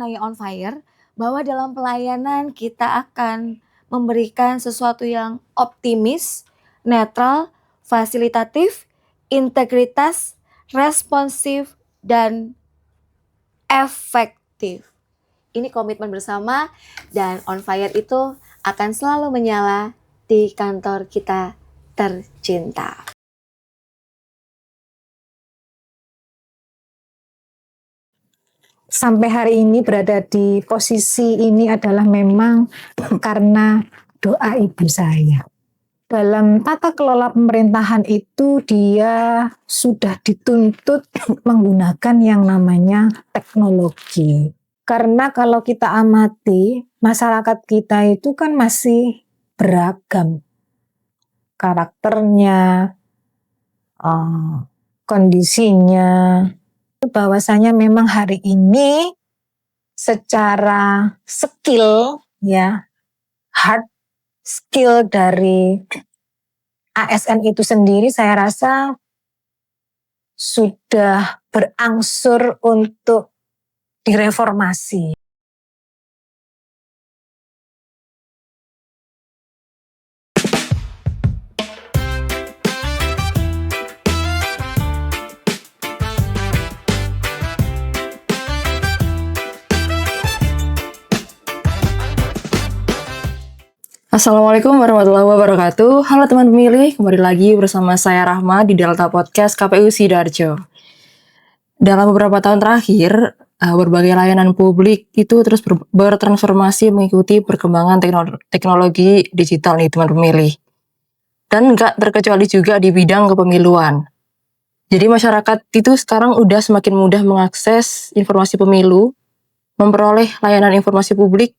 mulai on fire bahwa dalam pelayanan kita akan memberikan sesuatu yang optimis, netral, fasilitatif, integritas, responsif, dan efektif. Ini komitmen bersama dan on fire itu akan selalu menyala di kantor kita tercinta. Sampai hari ini berada di posisi ini adalah memang karena doa ibu saya. Dalam tata kelola pemerintahan itu dia sudah dituntut menggunakan yang namanya teknologi. Karena kalau kita amati, masyarakat kita itu kan masih beragam karakternya, kondisinya. Bahwasanya memang hari ini secara skill ya, hard skill dari ASN itu sendiri saya rasa sudah berangsur untuk direformasi. Assalamualaikum warahmatullahi wabarakatuh. Halo teman pemilih, kembali lagi bersama saya Rahma di Delta Podcast KPU Sidoarjo. Dalam beberapa tahun terakhir, berbagai layanan publik itu terus bertransformasi mengikuti perkembangan teknologi digital nih teman pemilih. Dan nggak terkecuali juga di bidang kepemiluan. Jadi masyarakat itu sekarang udah semakin mudah mengakses informasi pemilu, memperoleh layanan informasi publik,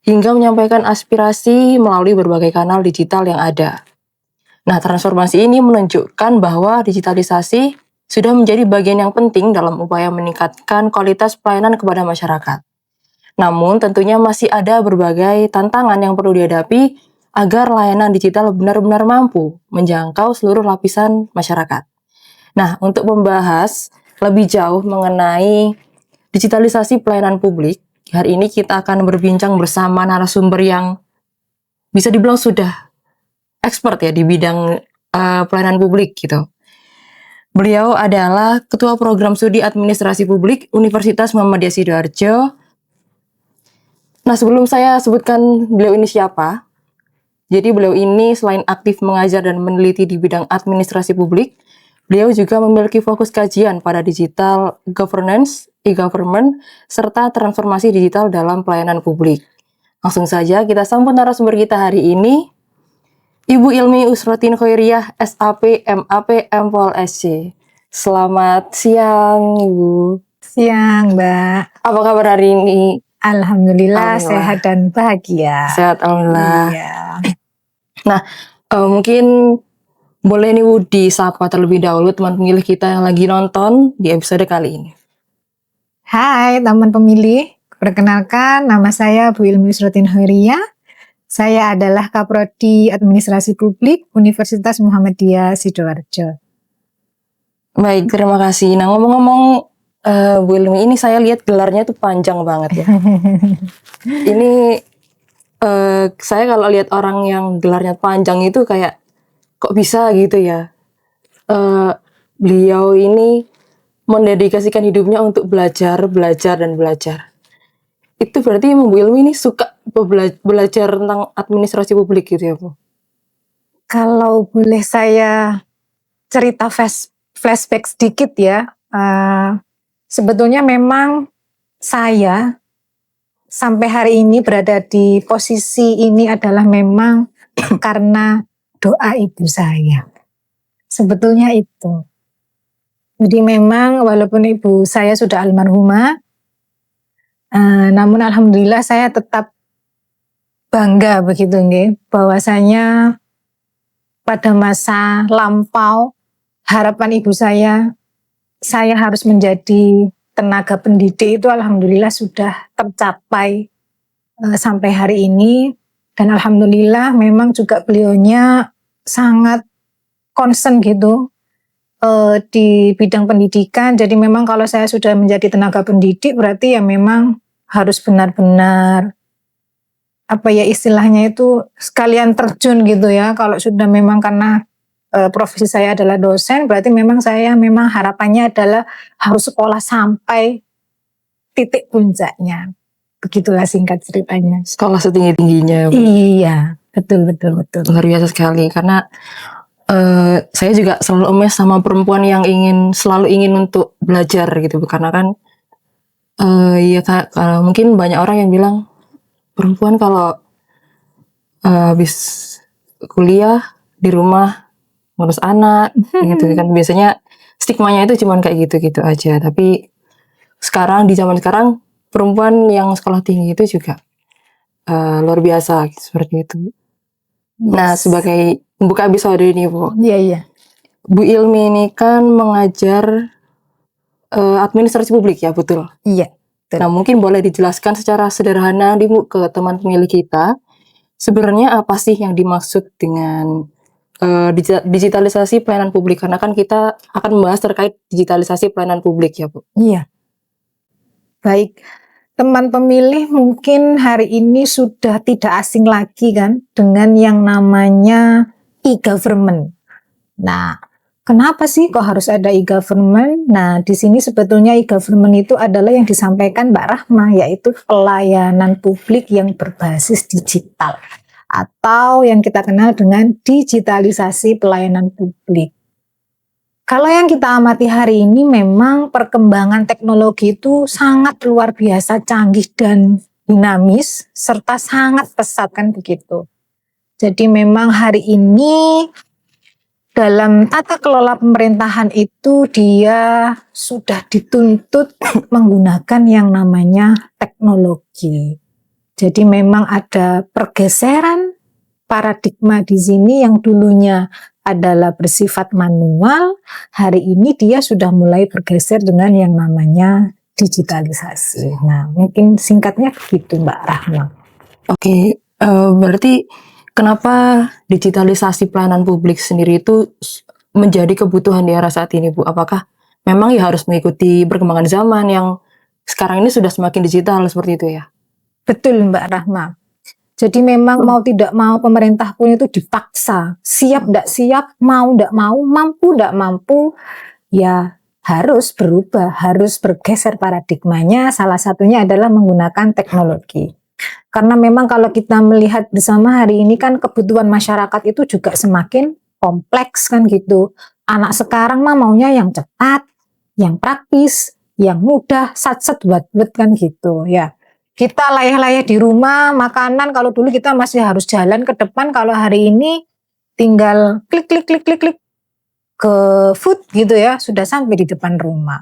hingga menyampaikan aspirasi melalui berbagai kanal digital yang ada. Nah, transformasi ini menunjukkan bahwa digitalisasi sudah menjadi bagian yang penting dalam upaya meningkatkan kualitas pelayanan kepada masyarakat. Namun, tentunya masih ada berbagai tantangan yang perlu dihadapi agar layanan digital benar-benar mampu menjangkau seluruh lapisan masyarakat. Nah, untuk membahas lebih jauh mengenai digitalisasi pelayanan publik, hari ini kita akan berbincang bersama narasumber yang bisa dibilang sudah expert ya di bidang pelayanan publik gitu. Beliau adalah Ketua Program Studi Administrasi Publik Universitas Muhammadiyah Sidoarjo. Nah, sebelum saya sebutkan beliau ini siapa, jadi beliau ini selain aktif mengajar dan meneliti di bidang administrasi publik, beliau juga memiliki fokus kajian pada digital governance, e-government, serta transformasi digital dalam pelayanan publik. Langsung saja kita sambut narasumber kita hari ini, Ibu Ilmi Usrotin Khairiyah, SAP, MAP, MPol, SC. Selamat siang, Ibu. Siang, Mbak. Apa kabar hari ini? Alhamdulillah. Sehat dan bahagia. Sehat, alhamdulillah. Iya. Nah, mungkin boleh nih Bu disapa terlebih dahulu teman pemilih kita yang lagi nonton di episode kali ini. Hai teman pemilih, perkenalkan nama saya Bu Ilmi Usrotin Khairiyah. Saya adalah Kaprodi Administrasi Publik Universitas Muhammadiyah Sidoarjo. Baik, terima kasih. Nah, ngomong-ngomong Bu Ilmi, ini saya lihat gelarnya tuh panjang banget ya. Ini saya kalau lihat orang yang gelarnya panjang itu kayak kok bisa gitu ya. Beliau ini mendedikasikan hidupnya untuk belajar. Itu berarti Bu Ilmi ini suka belajar tentang administrasi publik gitu ya, Bu? Kalau boleh saya cerita flashback sedikit ya, sebetulnya memang saya sampai hari ini berada di posisi ini adalah memang karena doa ibu saya. Sebetulnya itu. Jadi memang walaupun ibu saya sudah almarhumah, namun alhamdulillah saya tetap bangga begitu nggih, bahwasanya pada masa lampau harapan ibu saya harus menjadi tenaga pendidik itu alhamdulillah sudah tercapai sampai hari ini, dan alhamdulillah memang juga beliaunya sangat concern gitu di bidang pendidikan. Jadi memang kalau saya sudah menjadi tenaga pendidik berarti ya memang harus benar-benar apa ya istilahnya itu sekalian terjun gitu ya. Kalau sudah memang karena profesi saya adalah dosen, berarti memang saya memang harapannya adalah harus sekolah sampai titik puncaknya. Begitulah singkat ceritanya. Sekolah setinggi-tingginya. Iya, betul. Luar biasa sekali, karena saya juga selalu emes sama perempuan yang selalu ingin untuk belajar gitu, karena kan ya mungkin banyak orang yang bilang perempuan kalau habis kuliah di rumah ngurus anak gitu kan, biasanya stigmanya itu cuman kayak gitu-gitu aja. Tapi sekarang di zaman sekarang perempuan yang sekolah tinggi itu juga luar biasa seperti itu. Nah, sebagai membuka episode ini, Bu. Iya. Bu Ilmi ini kan mengajar administrasi publik ya, betul? Iya. Betul. Nah, mungkin boleh dijelaskan secara sederhana nih, Bu, ke teman pemilih kita. Sebenarnya apa sih yang dimaksud dengan digitalisasi pelayanan publik? Karena kan kita akan membahas terkait digitalisasi pelayanan publik ya, Bu. Iya. Baik. Teman pemilih mungkin hari ini sudah tidak asing lagi kan dengan yang namanya e-government. Nah, kenapa sih kok harus ada e-government? Nah, di sini sebetulnya e-government itu adalah yang disampaikan Mbak Rahma, yaitu pelayanan publik yang berbasis digital atau yang kita kenal dengan digitalisasi pelayanan publik. Kalau yang kita amati hari ini memang perkembangan teknologi itu sangat luar biasa canggih dan dinamis serta sangat pesat kan begitu. Jadi memang hari ini dalam tata kelola pemerintahan itu dia sudah dituntut menggunakan yang namanya teknologi. Jadi memang ada pergeseran paradigma di sini yang dulunya adalah bersifat manual, hari ini dia sudah mulai bergeser dengan yang namanya digitalisasi. Nah, mungkin singkatnya begitu Mbak Rahma. Oke, berarti kenapa digitalisasi pelayanan publik sendiri itu menjadi kebutuhan di era saat ini, Bu? Apakah memang ya harus mengikuti perkembangan zaman yang sekarang ini sudah semakin digital seperti itu ya? Betul Mbak Rahma. Jadi memang mau tidak mau pemerintah pun itu dipaksa, siap tidak siap, mau tidak mau, mampu tidak mampu, ya harus berubah, harus bergeser paradigmanya. Salah satunya adalah menggunakan teknologi. Karena memang kalau kita melihat bersama hari ini kan kebutuhan masyarakat itu juga semakin kompleks kan gitu. Anak sekarang mah maunya yang cepat, yang praktis, yang mudah, sat-set buat-buat kan gitu ya. Kita layah-layah di rumah, makanan kalau dulu kita masih harus jalan ke depan, kalau hari ini tinggal klik ke food gitu ya, sudah sampai di depan rumah.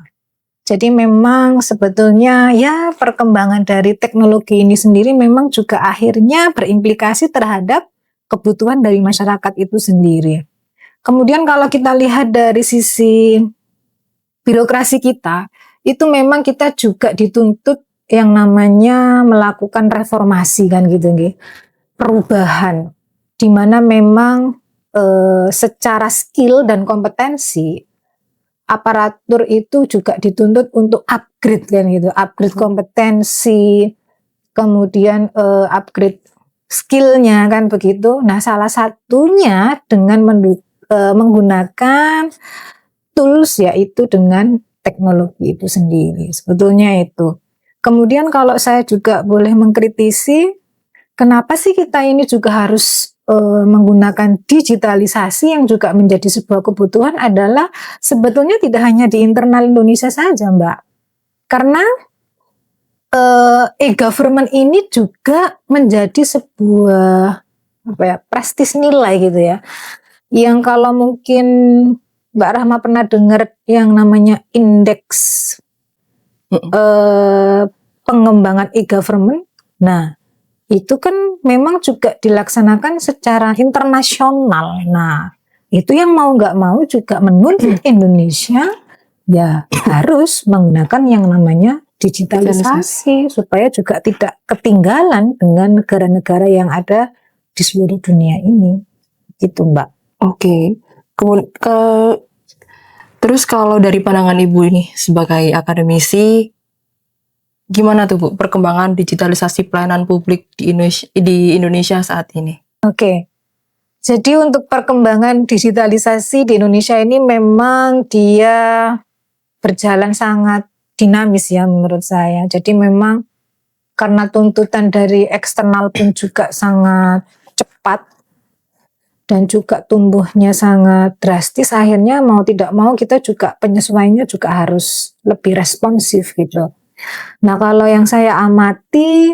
Jadi memang sebetulnya ya perkembangan dari teknologi ini sendiri memang juga akhirnya berimplikasi terhadap kebutuhan dari masyarakat itu sendiri. Kemudian kalau kita lihat dari sisi birokrasi kita, itu memang kita juga dituntut yang namanya melakukan reformasi kan gitu nggih. Perubahan di mana memang secara skill dan kompetensi aparatur itu juga dituntut untuk upgrade kan gitu, upgrade kompetensi, kemudian upgrade skillnya kan begitu. Nah, salah satunya dengan menggunakan tools yaitu dengan teknologi itu sendiri. Sebetulnya itu. Kemudian kalau saya juga boleh mengkritisi, kenapa sih kita ini juga harus menggunakan digitalisasi yang juga menjadi sebuah kebutuhan adalah sebetulnya tidak hanya di internal Indonesia saja, Mbak. Karena e-government ini juga menjadi sebuah prestis nilai gitu ya. Yang kalau mungkin Mbak Rahma pernah dengar yang namanya indeks pengembangan e-government. Nah, itu kan memang juga dilaksanakan secara internasional. Nah, itu yang mau nggak mau juga menuntut Indonesia ya harus menggunakan yang namanya digitalisasi supaya juga tidak ketinggalan dengan negara-negara yang ada di seluruh dunia ini. Gitu, Mbak. Oke. Terus kalau dari pandangan Ibu ini sebagai akademisi, Gimana tuh Bu perkembangan digitalisasi pelayanan publik di Indonesia saat ini? Oke. Jadi untuk perkembangan digitalisasi di Indonesia ini memang dia berjalan sangat dinamis ya menurut saya. Jadi memang karena tuntutan dari eksternal pun juga sangat cepat dan juga tumbuhnya sangat drastis, akhirnya mau tidak mau kita juga penyesuaiannya juga harus lebih responsif gitu. Nah, kalau yang saya amati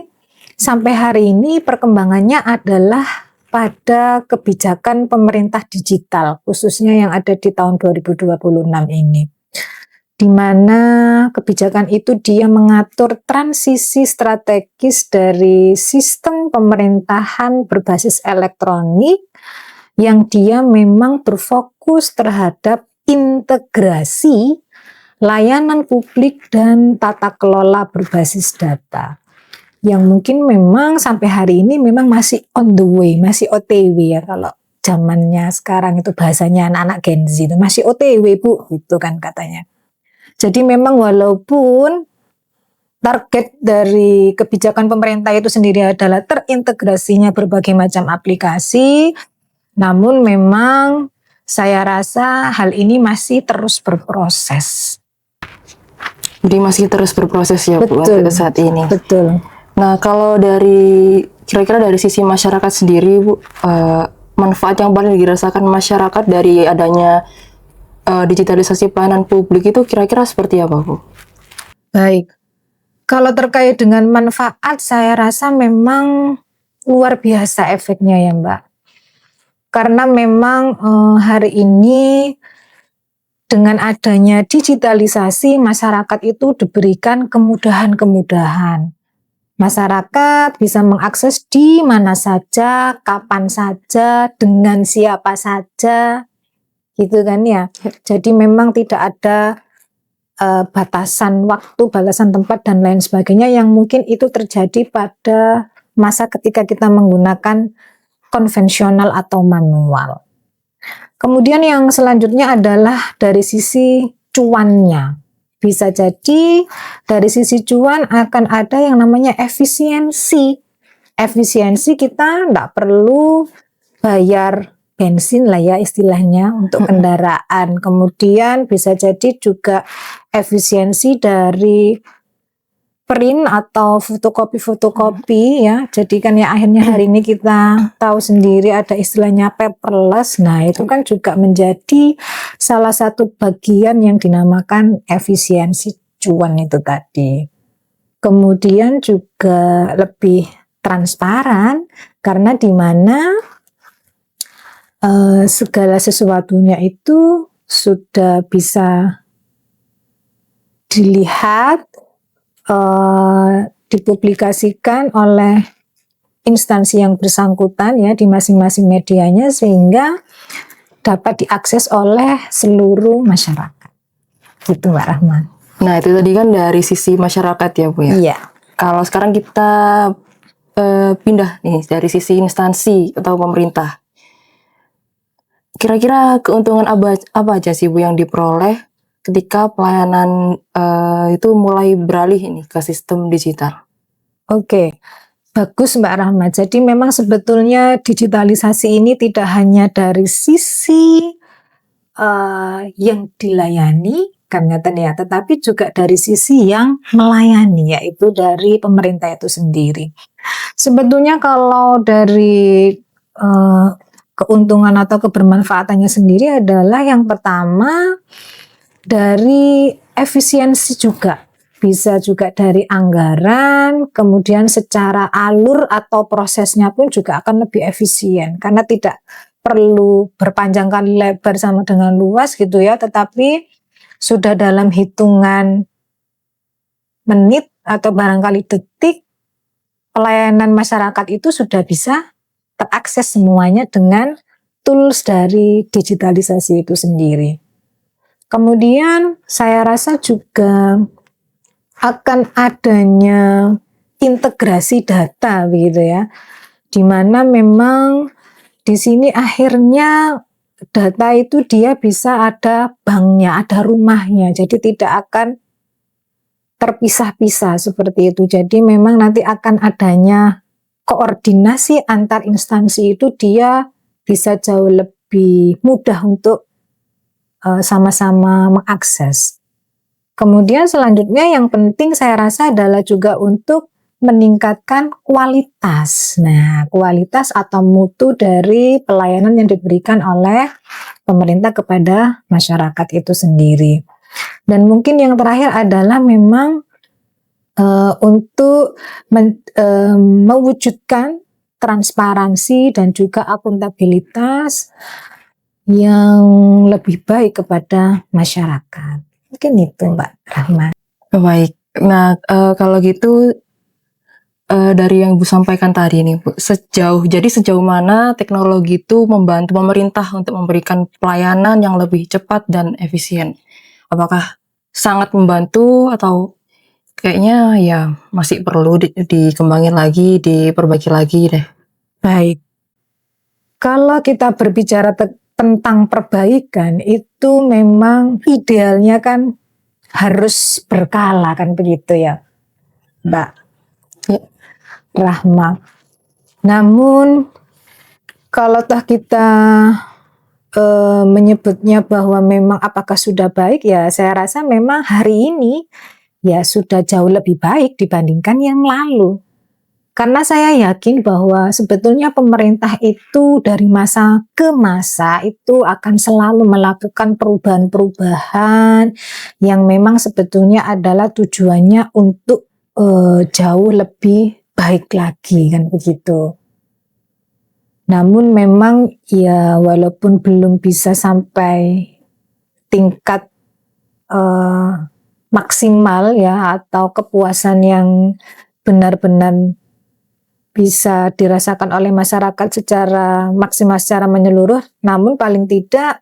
sampai hari ini perkembangannya adalah pada kebijakan pemerintah digital, khususnya yang ada di tahun 2026 ini. Di mana kebijakan itu dia mengatur transisi strategis dari sistem pemerintahan berbasis elektronik yang dia memang berfokus terhadap integrasi layanan publik dan tata kelola berbasis data. Yang mungkin memang sampai hari ini memang masih on the way, masih OTW ya kalau zamannya sekarang itu bahasanya anak-anak Gen Z itu masih OTW Bu, gitu kan katanya. Jadi memang walaupun target dari kebijakan pemerintah itu sendiri adalah terintegrasinya berbagai macam aplikasi, namun memang saya rasa hal ini masih terus berproses. Jadi masih terus berproses ya Bu untuk saat ini. Betul. Nah, kalau kira-kira dari sisi masyarakat sendiri Bu, manfaat yang paling dirasakan masyarakat dari adanya digitalisasi pelayanan publik itu kira-kira seperti apa Bu? Baik. Kalau terkait dengan manfaat, saya rasa memang luar biasa efeknya ya Mbak. Karena memang hari ini dengan adanya digitalisasi, masyarakat itu diberikan kemudahan-kemudahan. Masyarakat bisa mengakses di mana saja, kapan saja, dengan siapa saja, gitu kan ya. Jadi memang tidak ada batasan waktu, batasan tempat dan lain sebagainya yang mungkin itu terjadi pada masa ketika kita menggunakan konvensional atau manual. Kemudian yang selanjutnya adalah dari sisi cuannya. Bisa jadi dari sisi cuan akan ada yang namanya efisiensi. Efisiensi kita tidak perlu bayar bensin lah ya istilahnya untuk kendaraan. Kemudian bisa jadi juga efisiensi dari print atau fotokopi ya. Jadi kan ya akhirnya hari ini kita tahu sendiri ada istilahnya paperless. Nah, itu kan juga menjadi salah satu bagian yang dinamakan efisiensi cuan itu tadi. Kemudian juga lebih transparan karena di mana segala sesuatunya itu sudah bisa dilihat, dipublikasikan oleh instansi yang bersangkutan ya di masing-masing medianya sehingga dapat diakses oleh seluruh masyarakat. Gitu Mbak Rahman. Nah, itu tadi kan dari sisi masyarakat ya Bu ya. Iya. Kalau sekarang kita pindah nih dari sisi instansi atau pemerintah. Kira-kira keuntungan apa aja sih Bu yang diperoleh ketika pelayanan itu mulai beralih ini ke sistem digital? Oke, bagus Mbak Rahmat. Jadi memang sebetulnya digitalisasi ini tidak hanya dari sisi yang dilayani, ya, tetapi juga dari sisi yang melayani, yaitu dari pemerintah itu sendiri. Sebetulnya kalau dari keuntungan atau kebermanfaatannya sendiri adalah yang pertama dari efisiensi juga. Bisa juga dari anggaran, kemudian secara alur atau prosesnya pun juga akan lebih efisien. Karena tidak perlu berpanjang kali lebar sama dengan luas gitu ya, tetapi sudah dalam hitungan menit atau barangkali detik, pelayanan masyarakat itu sudah bisa terakses semuanya dengan tools dari digitalisasi itu sendiri. Kemudian saya rasa juga akan adanya integrasi data begitu ya, di mana memang di sini akhirnya data itu dia bisa ada banknya, ada rumahnya, jadi tidak akan terpisah-pisah seperti itu. Jadi memang nanti akan adanya koordinasi antar instansi itu dia bisa jauh lebih mudah untuk sama-sama mengakses. Kemudian selanjutnya yang penting saya rasa adalah juga untuk meningkatkan kualitas. Nah, kualitas atau mutu dari pelayanan yang diberikan oleh pemerintah kepada masyarakat itu sendiri. Dan mungkin yang terakhir adalah memang untuk mewujudkan transparansi dan juga akuntabilitas yang lebih baik kepada masyarakat. Mungkin itu Mbak Rahma. Baik. Nah, kalau gitu dari yang Ibu sampaikan tadi nih, Bu, sejauh mana teknologi itu membantu pemerintah untuk memberikan pelayanan yang lebih cepat dan efisien? Apakah sangat membantu atau kayaknya ya masih perlu dikembangin lagi, diperbaiki lagi deh? Baik. Kalau kita berbicara tentang perbaikan itu memang idealnya kan harus berkala kan begitu ya Mbak Rahma. Namun kalau toh kita menyebutnya bahwa memang apakah sudah baik, ya saya rasa memang hari ini ya sudah jauh lebih baik dibandingkan yang lalu. Karena saya yakin bahwa sebetulnya pemerintah itu dari masa ke masa itu akan selalu melakukan perubahan-perubahan yang memang sebetulnya adalah tujuannya untuk jauh lebih baik lagi kan begitu. Namun memang ya walaupun belum bisa sampai tingkat maksimal ya atau kepuasan yang benar-benar bisa dirasakan oleh masyarakat secara maksimal, secara menyeluruh, namun paling tidak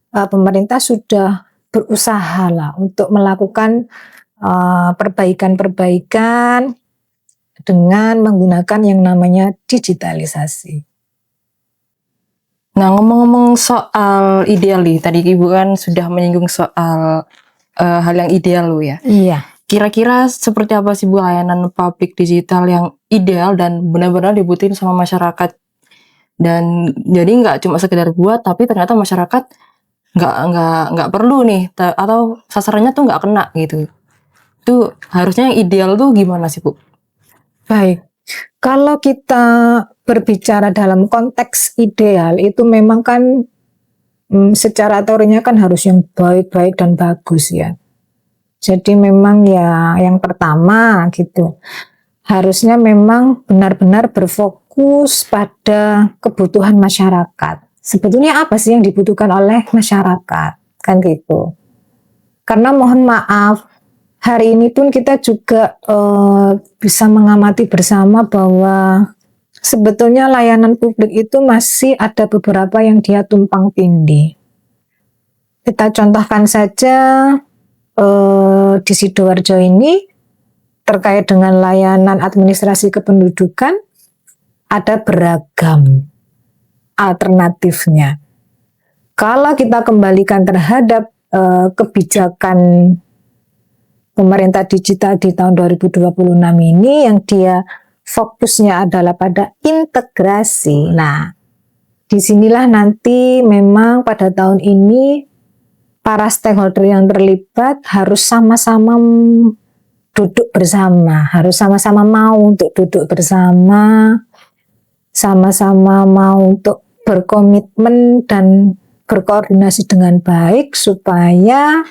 pemerintah sudah berusaha lah untuk melakukan perbaikan-perbaikan dengan menggunakan yang namanya digitalisasi. Nah, ngomong-ngomong soal ideal nih, tadi Ibu kan sudah menyinggung soal hal yang ideal loh ya. Iya. Kira-kira seperti apa sih Bu layanan publik digital yang ideal dan benar-benar dibutuhin sama masyarakat? Dan jadi nggak cuma sekedar buat, tapi ternyata masyarakat nggak perlu nih, atau sasarannya tuh nggak kena gitu. Itu harusnya yang ideal tuh gimana sih Bu? Baik, kalau kita berbicara dalam konteks ideal itu memang kan secara teorinya kan harus yang baik-baik dan bagus ya. Jadi memang ya yang pertama gitu, harusnya memang benar-benar berfokus pada kebutuhan masyarakat. Sebetulnya apa sih yang dibutuhkan oleh masyarakat? Kan gitu. Karena mohon maaf, hari ini pun kita juga bisa mengamati bersama bahwa sebetulnya layanan publik itu masih ada beberapa yang dia tumpang tindih. Kita contohkan saja di Sidoarjo ini terkait dengan layanan administrasi kependudukan ada beragam alternatifnya. Kalau kita kembalikan terhadap kebijakan pemerintah digital di tahun 2026 ini yang dia fokusnya adalah pada integrasi. Nah, disinilah nanti memang pada tahun ini para stakeholder yang terlibat harus sama-sama duduk bersama, harus sama-sama mau untuk duduk bersama, sama-sama mau untuk berkomitmen dan berkoordinasi dengan baik supaya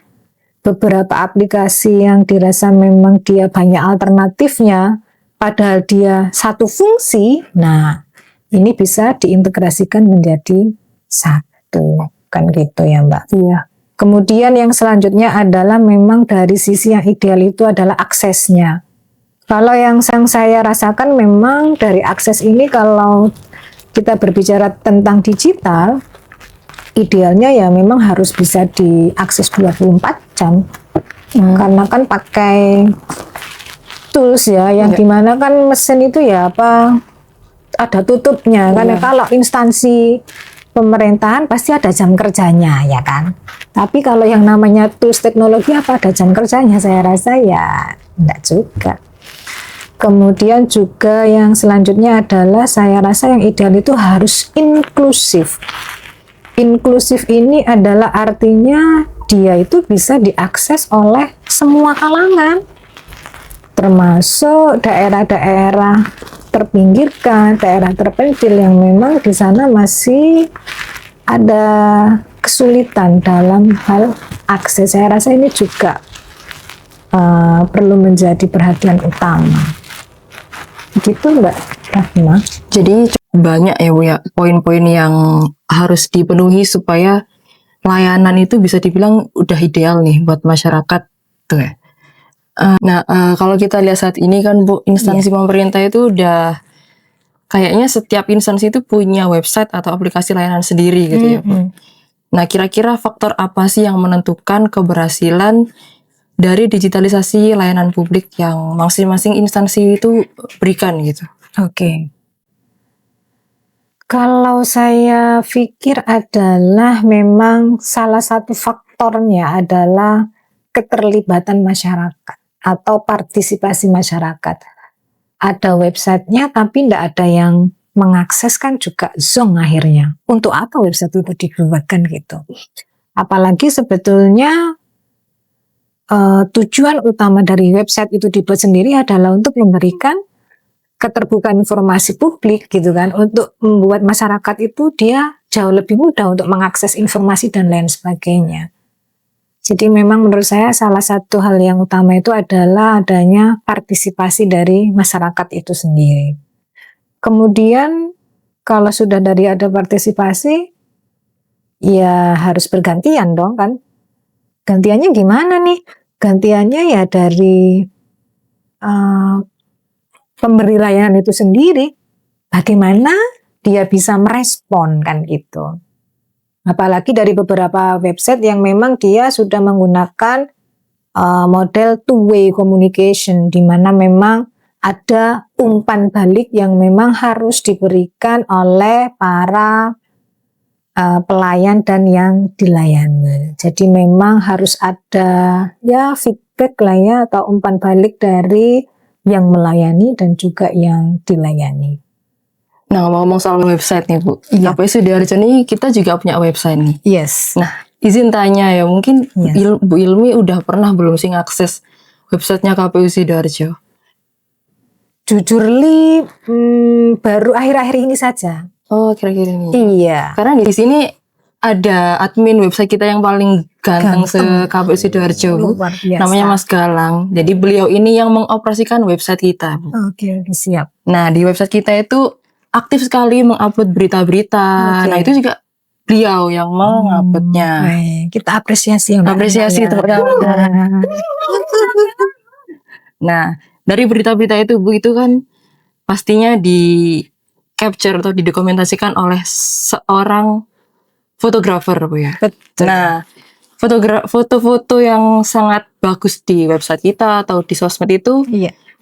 beberapa aplikasi yang dirasa memang dia banyak alternatifnya, padahal dia satu fungsi, nah ini bisa diintegrasikan menjadi satu, kan gitu ya Mbak. Iya. Kemudian yang selanjutnya adalah memang dari sisi yang ideal itu adalah aksesnya. Kalau yang saya rasakan memang dari akses ini kalau kita berbicara tentang digital, idealnya ya memang harus bisa diakses 24 jam. Karena kan pakai tools ya, yang dimana kan mesin itu ya apa ada tutupnya. Karena kalau instansi pemerintahan pasti ada jam kerjanya ya kan. Tapi kalau yang namanya tools teknologi apa ada jam kerjanya? Saya rasa ya enggak juga. Kemudian juga yang selanjutnya adalah saya rasa yang ideal itu harus inklusif. Inklusif ini adalah artinya dia itu bisa diakses oleh semua kalangan, termasuk daerah-daerah terpinggirkan, daerah terpencil yang memang di sana masih ada kesulitan dalam hal akses. Saya rasa ini juga perlu menjadi perhatian utama. Gitu Mbak Rahma. Jadi banyak ya Bu ya poin-poin yang harus dipenuhi supaya layanan itu bisa dibilang udah ideal nih buat masyarakat tuh ya. Kalau kita lihat saat ini kan Bu, instansi pemerintah itu udah kayaknya setiap instansi itu punya website atau aplikasi layanan sendiri gitu ya Bu. Nah, kira-kira faktor apa sih yang menentukan keberhasilan dari digitalisasi layanan publik yang masing-masing instansi itu berikan gitu? Oke. Kalau saya pikir adalah memang salah satu faktornya adalah keterlibatan masyarakat atau partisipasi masyarakat. Ada websitenya tapi tidak ada yang mengakses kan juga zonk akhirnya. Untuk apa website itu dibuatkan gitu? Apalagi sebetulnya tujuan utama dari website itu dibuat sendiri adalah untuk memberikan keterbukaan informasi publik gitu kan, untuk membuat masyarakat itu dia jauh lebih mudah untuk mengakses informasi dan lain sebagainya. Jadi memang menurut saya salah satu hal yang utama itu adalah adanya partisipasi dari masyarakat itu sendiri. Kemudian kalau sudah dari ada partisipasi, ya harus bergantian dong kan. Gantiannya gimana nih? Gantiannya ya dari pemberi layanan itu sendiri, bagaimana dia bisa merespon kan gitu. Apalagi dari beberapa website yang memang dia sudah menggunakan model two-way communication, di mana memang ada umpan balik yang memang harus diberikan oleh para pelayan dan yang dilayani. Jadi memang harus ada ya feedback lah ya, atau umpan balik dari yang melayani dan juga yang dilayani. Nah, ngomong-ngomong soal website nih Bu, KPU Sidoarjo nih kita juga punya website nih. Yes. Nah, izin tanya ya, mungkin Bu Ilmi udah pernah belum sih ngakses websitenya KPU Sidoarjo? Jujur baru akhir-akhir ini saja. Oh, kira-kira ini. Iya. Karena di sini ada admin website kita yang paling ganteng se-KPU Sidoarjo, Bu. Namanya Mas Galang. Jadi beliau ini yang mengoperasikan website kita, Bu. Oke, siap. Nah, di website kita itu aktif sekali mengupload berita-berita. Nah, itu juga beliau yang menguploadnya. Kita apresiasi. Apresiasi tepuk tangan. Nah, dari berita-berita itu Bu, itu kan pastinya di capture atau didokumentasikan oleh seorang fotografer Bu ya. Betul. Nah, foto-foto yang sangat bagus di website kita atau di sosmed itu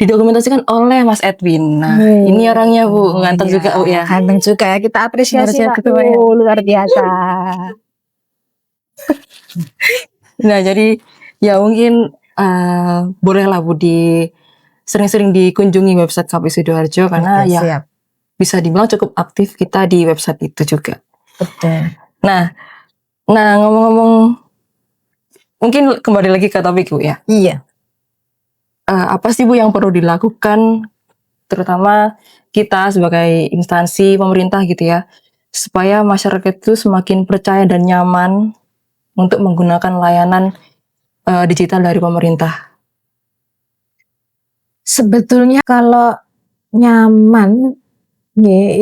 didokumentasikan oleh Mas Edwin. Nah, ini orangnya Bu, ganteng juga Bu ya. Ganteng juga ya, kita apresiasi Pak. Luar biasa. Nah, jadi ya mungkin bolehlah Bu sering-sering dikunjungi website KPU Sidoarjo karena bisa dibilang cukup aktif kita di website itu juga. Betul. Nah ngomong-ngomong, mungkin kembali lagi ke topik Bu ya. Iya. Apa sih Bu yang perlu dilakukan, terutama kita sebagai instansi pemerintah gitu ya, supaya masyarakat itu semakin percaya dan nyaman untuk menggunakan layanan digital dari pemerintah? Sebetulnya kalau nyaman,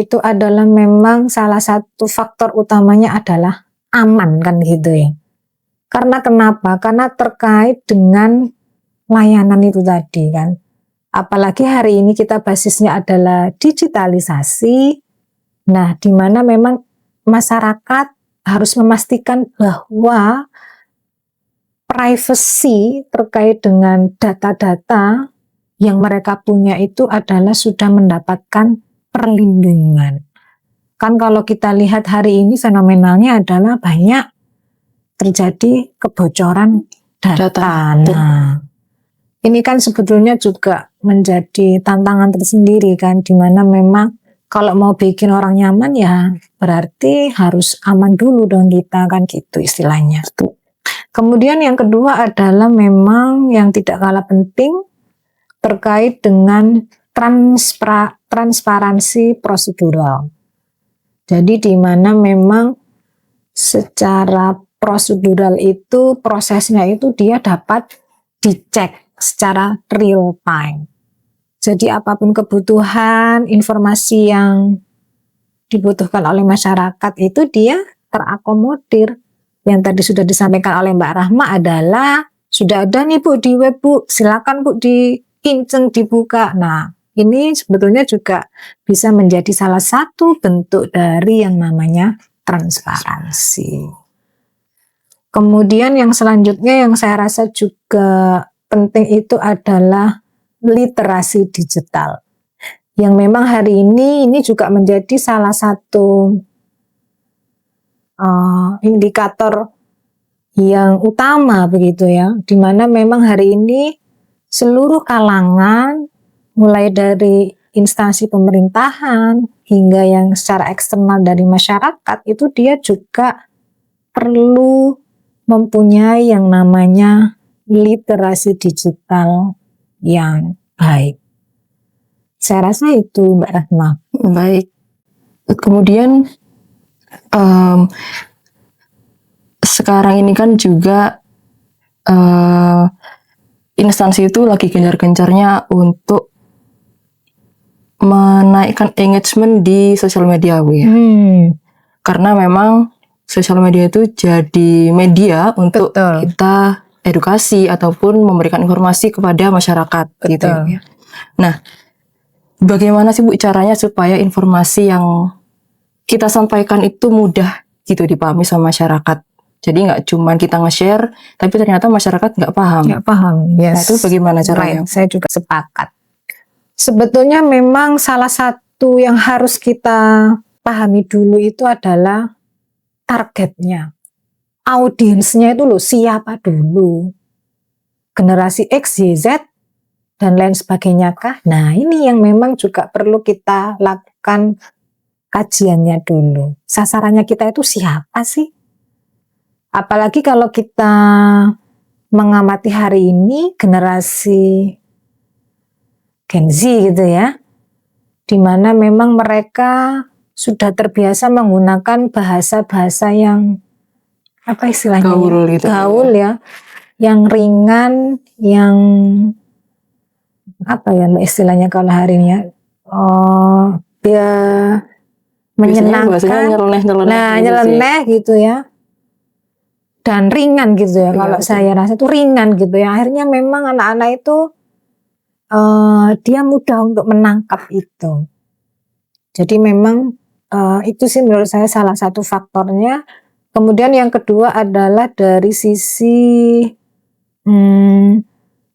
itu adalah memang salah satu faktor utamanya adalah aman kan gitu ya. Karena kenapa? Karena terkait dengan layanan itu tadi kan. Apalagi hari ini kita basisnya adalah digitalisasi. Nah, di mana memang masyarakat harus memastikan bahwa privacy terkait dengan data-data yang mereka punya itu adalah sudah mendapatkan perlindungan. Kan kalau kita lihat hari ini fenomenalnya adalah banyak terjadi kebocoran data. Nah, ini kan sebetulnya juga menjadi tantangan tersendiri kan, di mana memang kalau mau bikin orang nyaman ya berarti harus aman dulu dong kita kan gitu istilahnya. Kemudian yang kedua adalah memang yang tidak kalah penting terkait dengan transparansi prosedural. Jadi di mana memang secara prosedural itu prosesnya itu dia dapat dicek secara real time. Jadi apapun kebutuhan, informasi yang dibutuhkan oleh masyarakat itu dia terakomodir. Yang tadi sudah disampaikan oleh Mbak Rahma adalah sudah ada nih Bu di web Bu, silakan Bu dikinceng dibuka. Nah, ini sebetulnya juga bisa menjadi salah satu bentuk dari yang namanya transparansi. Kemudian yang selanjutnya yang saya rasa juga penting itu adalah literasi digital. Yang memang hari ini juga menjadi salah satu indikator yang utama begitu ya, di mana memang hari ini seluruh kalangan mulai dari instansi pemerintahan hingga yang secara eksternal dari masyarakat itu dia juga perlu mempunyai yang namanya literasi digital yang baik. Saya rasa itu Mbak Rahma. Baik. Kemudian sekarang ini kan juga instansi itu lagi gencar-gencarnya untuk menaikkan engagement di sosial media, Bu ya. Karena memang sosial media itu jadi media untuk kita edukasi ataupun memberikan informasi kepada masyarakat. Betul. Gitu ya. Nah, bagaimana sih Bu caranya supaya informasi yang kita sampaikan itu mudah gitu dipahami sama masyarakat? Jadi nggak cuma kita nge-share, tapi ternyata masyarakat nggak paham. Nggak paham, yes. Nah, itu bagaimana caranya? Saya juga sepakat. Sebetulnya memang salah satu yang harus kita pahami dulu itu adalah targetnya. Audiensnya itu loh, siapa dulu? Generasi X, Y, Z, dan lain sebagainya kah? Nah, ini yang memang juga perlu kita lakukan kajiannya dulu. Sasarannya kita itu siapa sih? Apalagi kalau kita mengamati hari ini generasi Gen Z gitu ya, di mana memang mereka sudah terbiasa menggunakan bahasa-bahasa yang apa istilahnya? Gaul gitu. Gaul ya, yang ringan, yang apa ya istilahnya kalau hari ini ya? Dia menyenangkan. Nyeleneh gitu ya. Dan ringan gitu ya. Kalau saya rasa itu ringan gitu ya. Akhirnya memang anak-anak itu dia mudah untuk menangkap itu. Jadi memang itu sih menurut saya salah satu faktornya. Kemudian yang kedua adalah dari sisi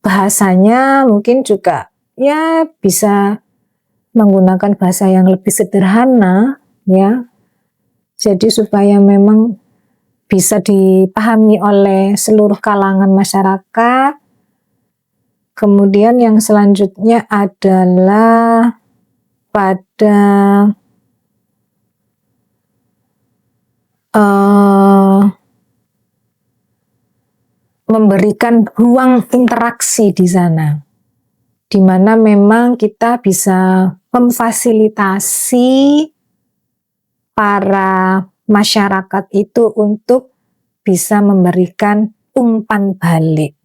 bahasanya mungkin juga ya bisa menggunakan bahasa yang lebih sederhana ya. Jadi supaya memang bisa dipahami oleh seluruh kalangan masyarakat. Kemudian yang selanjutnya adalah pada memberikan ruang interaksi di sana, di mana memang kita bisa memfasilitasi para masyarakat itu untuk bisa memberikan umpan balik.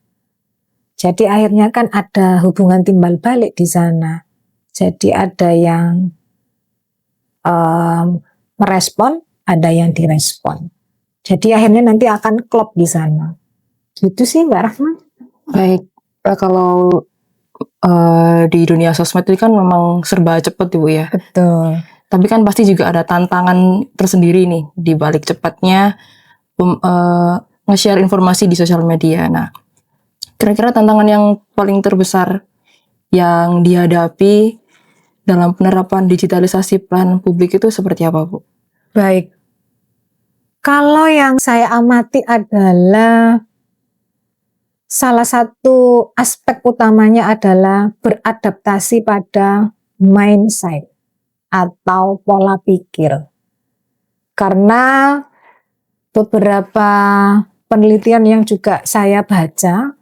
Jadi akhirnya kan ada hubungan timbal balik di sana. Jadi ada yang merespon, ada yang direspon. Jadi akhirnya nanti akan klop di sana. Gitu sih Mbak Rahma. Baik, kalau di dunia sosmed itu kan memang serba cepat Bu ya. Betul. Tapi kan pasti juga ada tantangan tersendiri nih di balik cepatnya nge-share informasi di sosial media. Nah, kira-kira tantangan yang paling terbesar yang dihadapi dalam penerapan digitalisasi peran publik itu seperti apa Bu? Baik. Kalau yang saya amati adalah salah satu aspek utamanya adalah beradaptasi pada mindset atau pola pikir. Karena beberapa penelitian yang juga saya baca,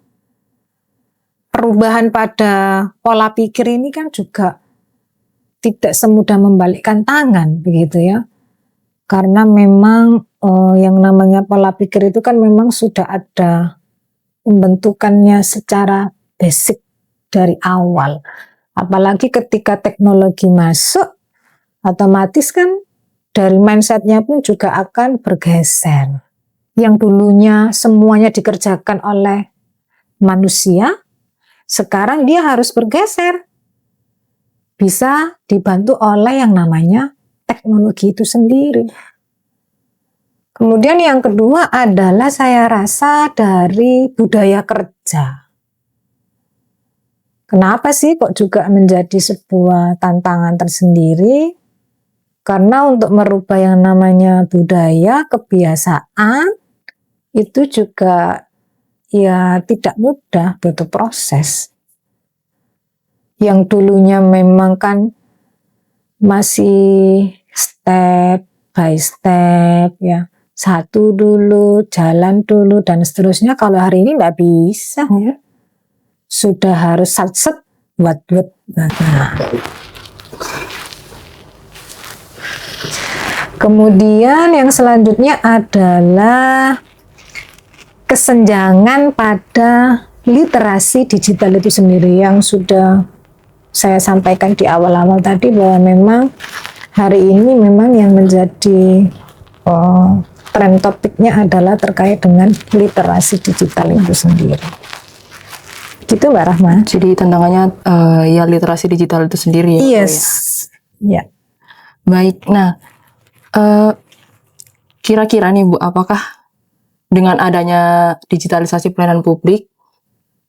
perubahan pada pola pikir ini kan juga tidak semudah membalikkan tangan, begitu ya. Karena memang yang namanya pola pikir itu kan memang sudah ada pembentukannya secara basic dari awal. Apalagi ketika teknologi masuk, otomatis kan dari mindsetnya pun juga akan bergeser. Yang dulunya semuanya dikerjakan oleh manusia, sekarang dia harus bergeser. Bisa dibantu oleh yang namanya teknologi itu sendiri. Kemudian yang kedua adalah saya rasa dari budaya kerja. Kenapa sih kok juga menjadi sebuah tantangan tersendiri? Karena untuk merubah yang namanya budaya, kebiasaan, itu juga ya tidak mudah, butuh proses. Yang dulunya memang kan masih step by step ya. Satu dulu, jalan dulu, dan seterusnya. Kalau hari ini nggak bisa ya. Sudah harus sat-set, buat-buat. Nah. Kemudian yang selanjutnya adalah kesenjangan pada literasi digital itu sendiri yang sudah saya sampaikan di awal-awal tadi, bahwa memang hari ini memang yang menjadi tren topiknya adalah terkait dengan literasi digital itu sendiri. Gitu Mbak Rahma. Jadi tantangannya ya literasi digital itu sendiri ya. Yes. Ya. Baik. Nah, kira-kira nih Bu, apakah dengan adanya digitalisasi pelayanan publik,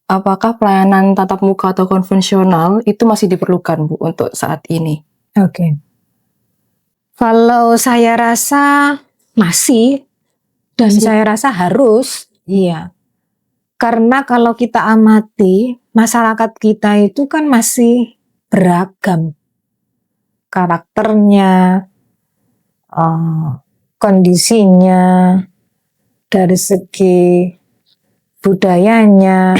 apakah pelayanan tatap muka atau konvensional itu masih diperlukan Bu untuk saat ini? Oke. Kalau saya rasa masih, dan saya rasa harus, iya. Karena kalau kita amati, masyarakat kita itu kan masih beragam karakternya, kondisinya, dari segi budayanya,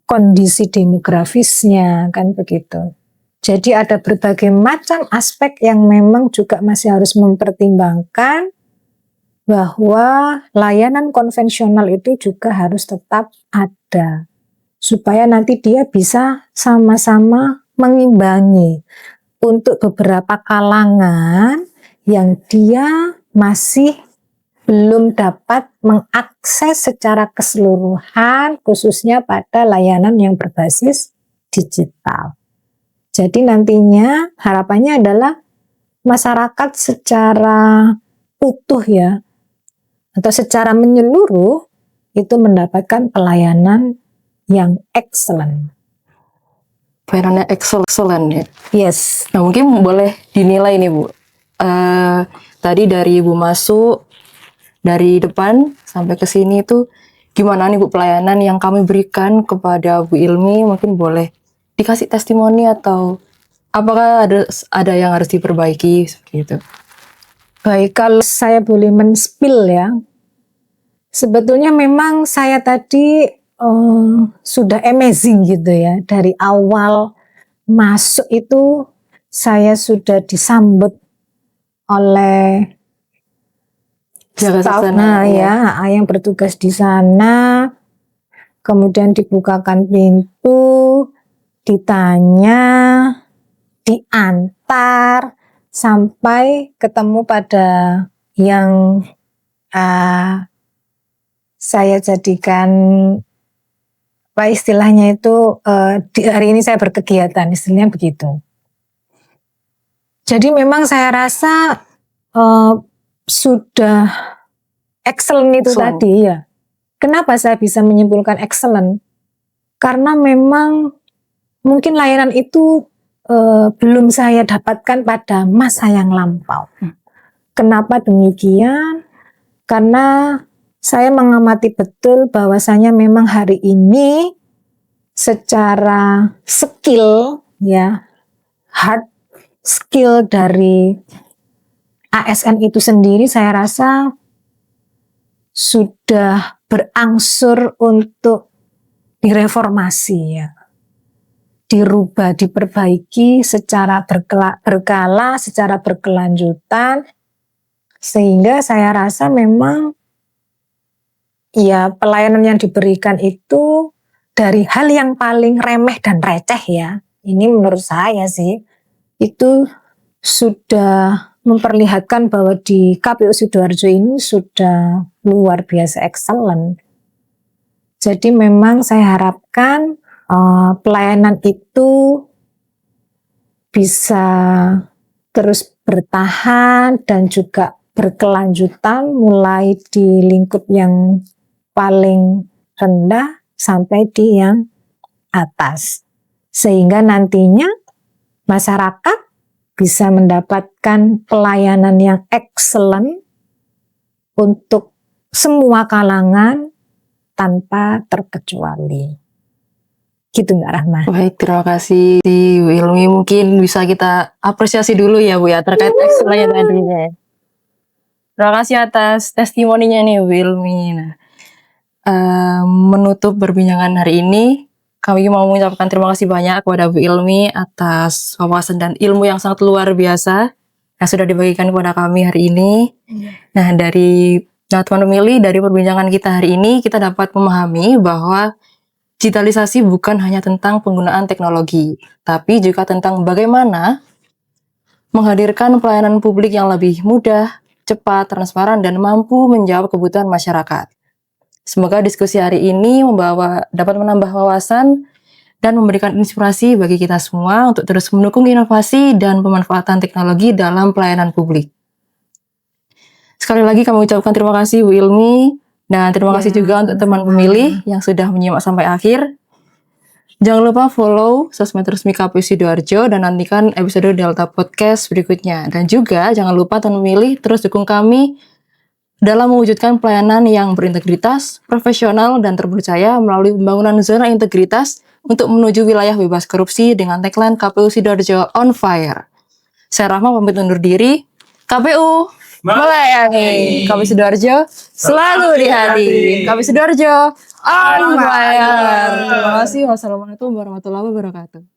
kondisi demografisnya, kan begitu. Jadi ada berbagai macam aspek yang memang juga masih harus mempertimbangkan, bahwa layanan konvensional itu juga harus tetap ada, supaya nanti dia bisa sama-sama mengimbangi untuk beberapa kalangan yang dia masih belum dapat mengakses secara keseluruhan, khususnya pada layanan yang berbasis digital. Jadi nantinya harapannya adalah masyarakat secara utuh ya, atau secara menyeluruh itu mendapatkan pelayanan yang excellent. Pelayanannya excellent ya. Yes. Nah mungkin boleh dinilai nih Bu. Tadi dari Ibu masuk dari depan sampai ke sini itu gimana nih Bu pelayanan yang kami berikan kepada Bu Ilmi? Mungkin boleh dikasih testimoni atau apakah ada yang harus diperbaiki seperti itu? Baik, kalau saya boleh men-spill ya, sebetulnya memang saya tadi sudah amazing gitu ya. Dari awal masuk itu saya sudah disambut oleh staff yang bertugas di sana. Kemudian dibukakan pintu, ditanya, diantar, sampai ketemu pada yang saya jadikan apa istilahnya itu di hari ini saya berkegiatan, istilahnya begitu. Jadi memang saya rasa sudah excellent itu tadi ya. Kenapa saya bisa menyimpulkan excellent? Karena memang mungkin layanan itu belum saya dapatkan pada masa yang lampau. Kenapa demikian? Karena saya mengamati betul bahwasanya memang hari ini secara skill ya, hard skill dari ASN itu sendiri saya rasa sudah berangsur untuk direformasi ya. Dirubah, diperbaiki secara berkala, secara berkelanjutan, sehingga saya rasa memang ya pelayanan yang diberikan itu dari hal yang paling remeh dan receh ya, ini menurut saya sih, itu sudah memperlihatkan bahwa di KPU Sidoarjo ini sudah luar biasa excellent. Jadi memang saya harapkan pelayanan itu bisa terus bertahan dan juga berkelanjutan mulai di lingkup yang paling rendah sampai di yang atas. Sehingga nantinya masyarakat bisa mendapatkan pelayanan yang excellent untuk semua kalangan tanpa terkecuali. Gitu Mbak Rahma. Baik, terima kasih Bu Ilmi. Mungkin bisa kita apresiasi dulu ya Bu ya terkait excellent tadinya. Terima kasih atas testimoninya nih Bu Ilmi. Nah, menutup perbincangan hari ini, kami mau mengucapkan terima kasih banyak kepada Bu Ilmi atas wawasan dan ilmu yang sangat luar biasa yang sudah dibagikan kepada kami hari ini. Nah, teman pemilih, dari perbincangan kita hari ini, kita dapat memahami bahwa digitalisasi bukan hanya tentang penggunaan teknologi, tapi juga tentang bagaimana menghadirkan pelayanan publik yang lebih mudah, cepat, transparan, dan mampu menjawab kebutuhan masyarakat. Semoga diskusi hari ini dapat menambah wawasan dan memberikan inspirasi bagi kita semua untuk terus mendukung inovasi dan pemanfaatan teknologi dalam pelayanan publik. Sekali lagi kami ucapkan terima kasih Bu Ilmi. Dan terima kasih juga untuk teman pemilih yang sudah menyimak sampai akhir. Jangan lupa follow sosmed resmi KPU Sidoarjo dan nantikan episode Delta Podcast berikutnya. Dan juga jangan lupa teman pemilih terus dukung kami dalam mewujudkan pelayanan yang berintegritas, profesional, dan terpercaya melalui pembangunan zona integritas untuk menuju wilayah bebas korupsi dengan tagline KPU Sidoarjo on fire. Saya Rahma pamit undur diri. KPU melayani. KPU Sidoarjo selalu di hati. KPU Sidoarjo on fire. Terima kasih. Wassalamualaikum warahmatullahi wabarakatuh.